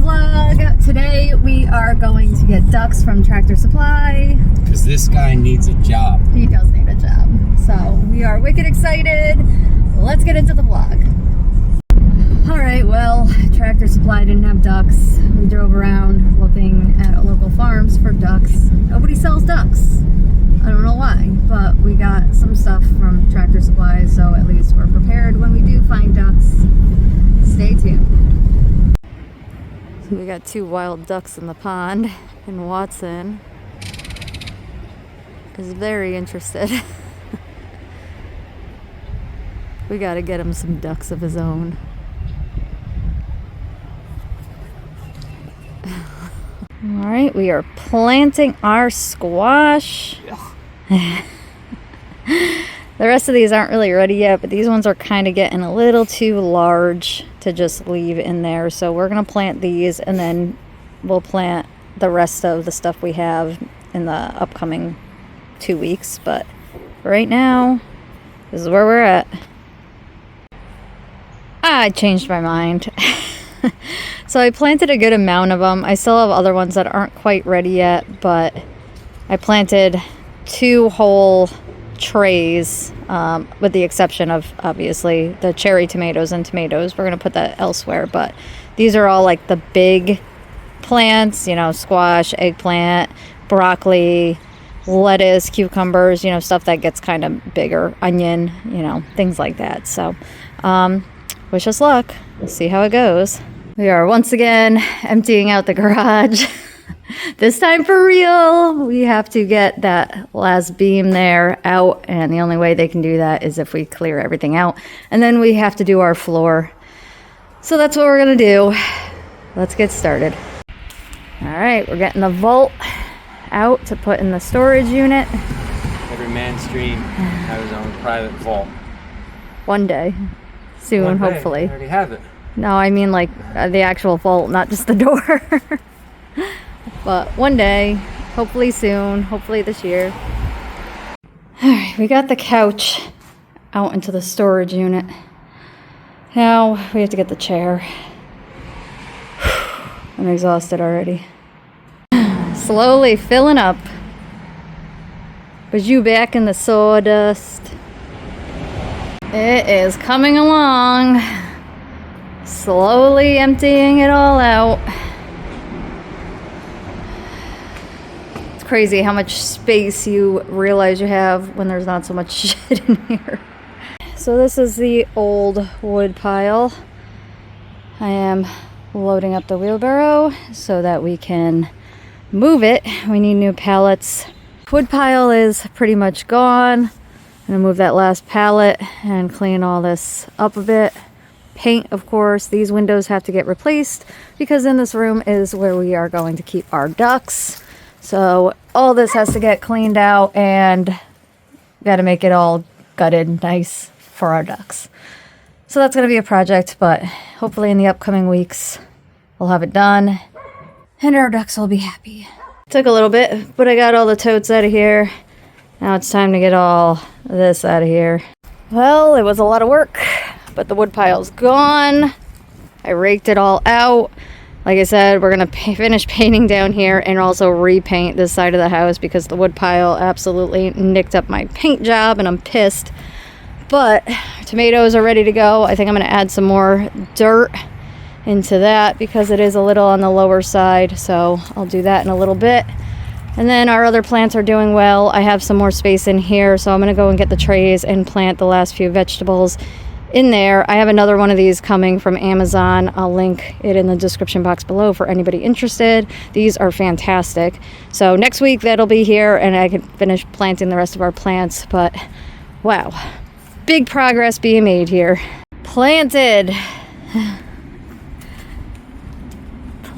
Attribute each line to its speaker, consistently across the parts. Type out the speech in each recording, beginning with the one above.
Speaker 1: vlog. Today we are going to get ducks from Tractor Supply.
Speaker 2: Because this guy needs a job.
Speaker 1: He does need a job. So we are wicked excited. Let's get into the vlog. Alright, well, Tractor Supply didn't have ducks. We drove around looking at local farms for ducks. Nobody sells ducks. I don't know why, but we got some stuff from Tractor Supply, so at least we're prepared when we do find ducks. Stay tuned. So we got 2 wild ducks in the pond, and Watson is very interested. We gotta get him some ducks of his own. All right, we are planting our squash. The rest of these aren't really ready yet, but these ones are kind of getting a little too large to just leave in there. So we're gonna plant these, and then we'll plant the rest of the stuff we have in the upcoming 2 weeks. But right now, this is where we're at. I changed my mind. So I planted a good amount of them. I still have other ones that aren't quite ready yet, but I planted 2 whole trays, with the exception of obviously the cherry tomatoes and tomatoes. We're going to put that elsewhere, but these are all like the big plants, you know, squash, eggplant, broccoli, lettuce, cucumbers, you know, stuff that gets kind of bigger, onion, you know, things like that. So wish us luck. We'll see how it goes. We are once again emptying out the garage. This time for real. We have to get that last beam there out, and the only way they can do that is if we clear everything out. And then we have to do our floor. So that's what we're gonna do. Let's get started. All right, we're getting the vault out to put in the storage unit.
Speaker 2: Every man's dream has his own private vault.
Speaker 1: One day. Soon,
Speaker 2: One day.
Speaker 1: hopefully.
Speaker 2: I already have it.
Speaker 1: No, I mean like the actual vault, not just the door. But one day, hopefully soon, hopefully this year. Alright, we got the couch out into the storage unit. Now we have to get the chair. I'm exhausted already. Slowly filling up. But you back in the sawdust. It is coming along. Slowly emptying it all out. It's crazy how much space you realize you have when there's not so much shit in here. So this is the old wood pile. I am loading up the wheelbarrow so that we can move it. We need new pallets. Wood pile is pretty much gone. I'm gonna move that last pallet and clean all this up a bit. Paint, of course. These windows have to get replaced because in this room is where we are going to keep our ducks. So all this has to get cleaned out, and got to make it all gutted nice for our ducks. So that's going to be a project, but hopefully in the upcoming weeks we'll have it done and our ducks will be happy. Took a little bit, but I got all the totes out of here. Now it's time to get all this out of here. Well, it was a lot of work, but the wood pile's gone. I raked it all out. Like I said, we're gonna finish painting down here and also repaint this side of the house because the wood pile absolutely nicked up my paint job and I'm pissed. But tomatoes are ready to go. I think I'm gonna add some more dirt into that because it is a little on the lower side. So I'll do that in a little bit. And then our other plants are doing well. I have some more space in here, so I'm gonna go and get the trays and plant the last few vegetables in there. I have another one of these coming from Amazon. I'll link it in the description box below for anybody interested. These are fantastic. So next week that'll be here and I can finish planting the rest of our plants. But wow, big progress being made here. Planted.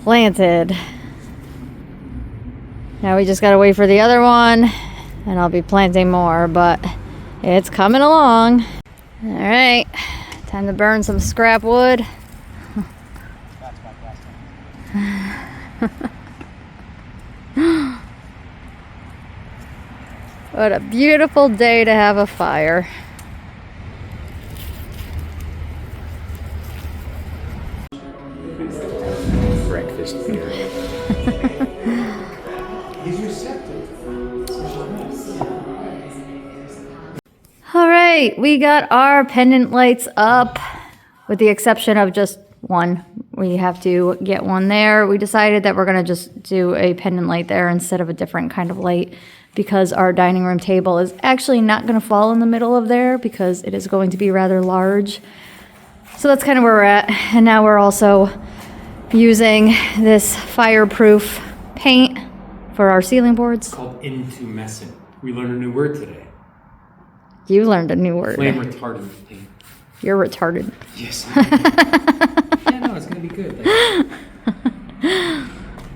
Speaker 1: Planted. Now we just gotta wait for the other one and I'll be planting more, but it's coming along. All right, time to burn some scrap wood. What a beautiful day to have a fire.
Speaker 2: breakfast beer.
Speaker 1: All right, we got our pendant lights up, with the exception of just one. We have to get one there. We decided that we're gonna just do a pendant light there instead of a different kind of light, because our dining room table is actually not gonna fall in the middle of there because it is going to be rather large. So that's kind of where we're at. And now we're also using this fireproof paint for our ceiling boards.
Speaker 3: It's called intumescent. We learned a new word today.
Speaker 1: You learned a new word.
Speaker 3: Flame retardant paint.
Speaker 1: You're retarded.
Speaker 3: Yes. Yeah, no, it's gonna be good.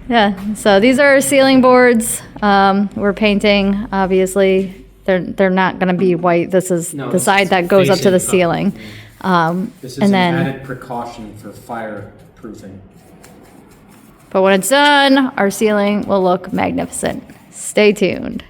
Speaker 1: Yeah, so these are our ceiling boards. We're painting, obviously. They're not gonna be white. This is
Speaker 3: No,
Speaker 1: the
Speaker 3: this
Speaker 1: side
Speaker 3: is
Speaker 1: that goes up to the
Speaker 3: facing up.
Speaker 1: ceiling.
Speaker 3: This is
Speaker 1: And
Speaker 3: an
Speaker 1: then,
Speaker 3: added precaution for fireproofing.
Speaker 1: but when it's done, our ceiling will look magnificent. Stay tuned.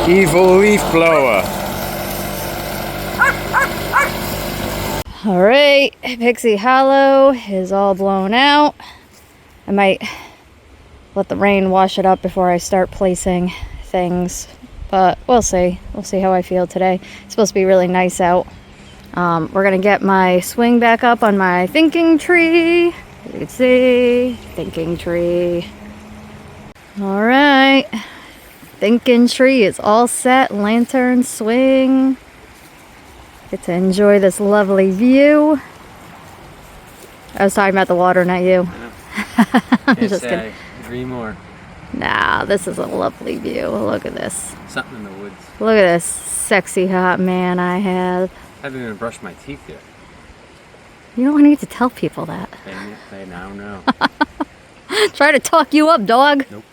Speaker 2: Evil leaf blower.
Speaker 1: All right, Pixie Hollow is all blown out. I might let the rain wash it up before I start placing things, but we'll see. We'll see how I feel today. It's supposed to be really nice out. We're gonna get my swing back up on my thinking tree. You can see, thinking tree. All right, thinking tree is all set. Lantern, swing. Get to enjoy this lovely view. I was talking about the water, not you. I'm
Speaker 2: Yes,
Speaker 1: just kidding.
Speaker 2: I agree more.
Speaker 1: Nah, this is a lovely view. Look at this.
Speaker 2: Something in the woods.
Speaker 1: Look at this sexy hot man I have.
Speaker 2: I haven't even brushed my teeth yet.
Speaker 1: You don't need to tell people that.
Speaker 2: They now know.
Speaker 1: Try to talk you up, dog.
Speaker 2: Nope.